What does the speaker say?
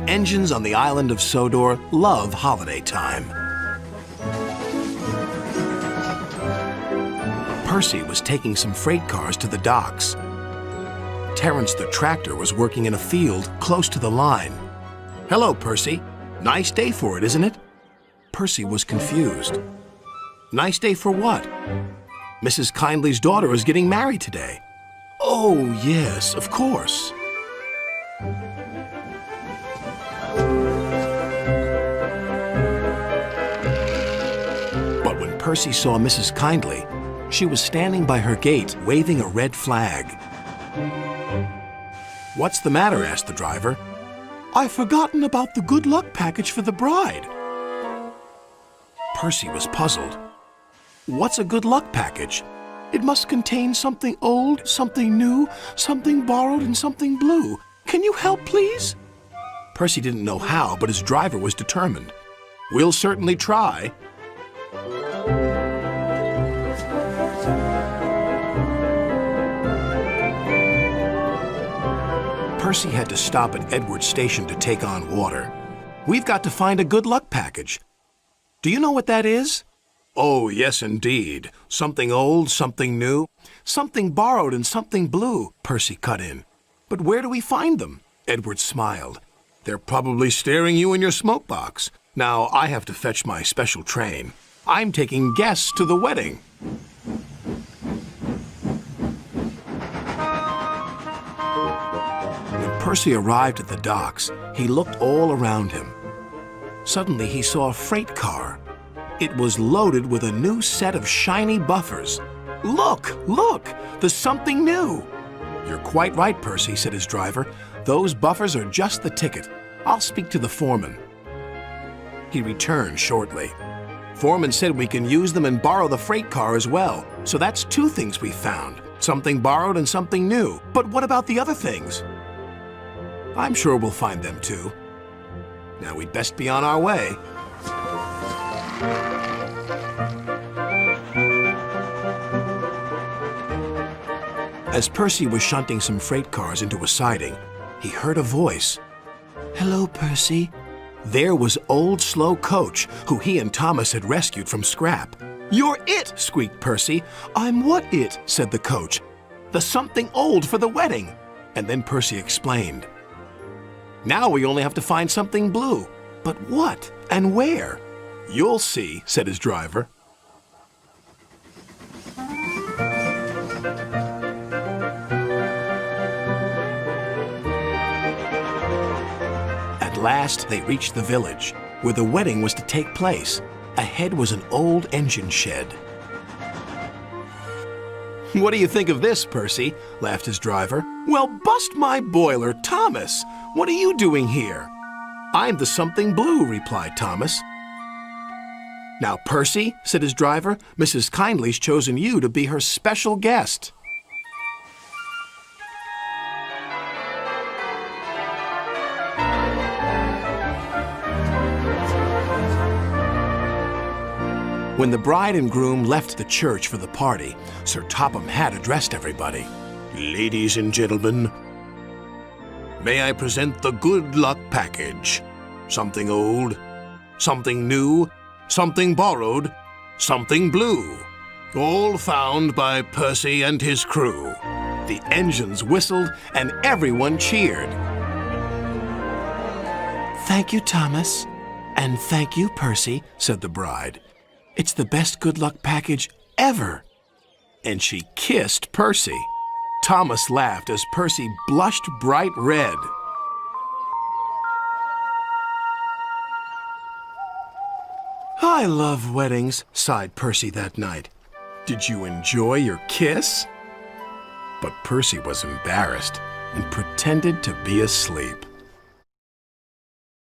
engines on the island of Sodor love holiday time. Percy was taking some freight cars to the docks. Terrence the tractor was working in a field close to the line. "Hello, Percy. Nice day for it, isn't it?" Percy was confused. "Nice day for what?" "Mrs. Kindly's daughter is getting married today." "Oh, yes, of course." But when Percy saw Mrs. Kindly, she was standing by her gate waving a red flag. "What's the matter?" asked the driver. "I've forgotten about the good luck package for the bride." Percy was puzzled. "What's a good luck package?" "It must contain something old, something new, something borrowed, and something blue. Can you help, please?" Percy didn't know how, but his driver was determined. "We'll certainly try." Percy had to stop at Edward's station to take on water. "We've got to find a good luck package. Do you know what that is?" "Oh, yes, indeed. Something old, something new, something borrowed, and something blue," Percy cut in. "But where do we find them?" Edward smiled. "They're probably staring you in your smoke box. Now I have to fetch my special train. I'm taking guests to the wedding." When Percy arrived at the docks, he looked all around him. Suddenly he saw a freight car. It was loaded with a new set of shiny buffers. "Look, look! There's something new!" "You're quite right, Percy," said his driver. "Those buffers are just the ticket. I'll speak to the foreman." He returned shortly. "Foreman said we can use them and borrow the freight car as well. So that's two things we found. Something borrowed and something new. But what about the other things?" "I'm sure we'll find them too. Now we'd best be on our way." As Percy was shunting some freight cars into a siding, he heard a voice. "Hello, Percy." There was old Slow Coach, who he and Thomas had rescued from scrap. "You're it!" squeaked Percy. "I'm what it?" said the coach. "The something old for the wedding." And then Percy explained. "Now we only have to find something blue. But what and where?" "You'll see," said his driver. At last they reached the village, where the wedding was to take place. Ahead was an old engine shed. "What do you think of this, Percy?" laughed his driver. "Well, bust my boiler, Thomas! What are you doing here?" "I'm the something blue," replied Thomas. "Now, Percy," said his driver, "Mrs. Kindly's chosen you to be her special guest." When the bride and groom left the church for the party, Sir Topham Hatt addressed everybody. "Ladies and gentlemen, may I present the good luck package. Something old, something new, something borrowed, something blue. All found by Percy and his crew." The engines whistled and everyone cheered. "Thank you, Thomas. And thank you, Percy," said the bride. "It's the best good luck package ever." And she kissed Percy. Thomas laughed as Percy blushed bright red. "I love weddings," sighed Percy that night. "Did you enjoy your kiss?" But Percy was embarrassed and pretended to be asleep.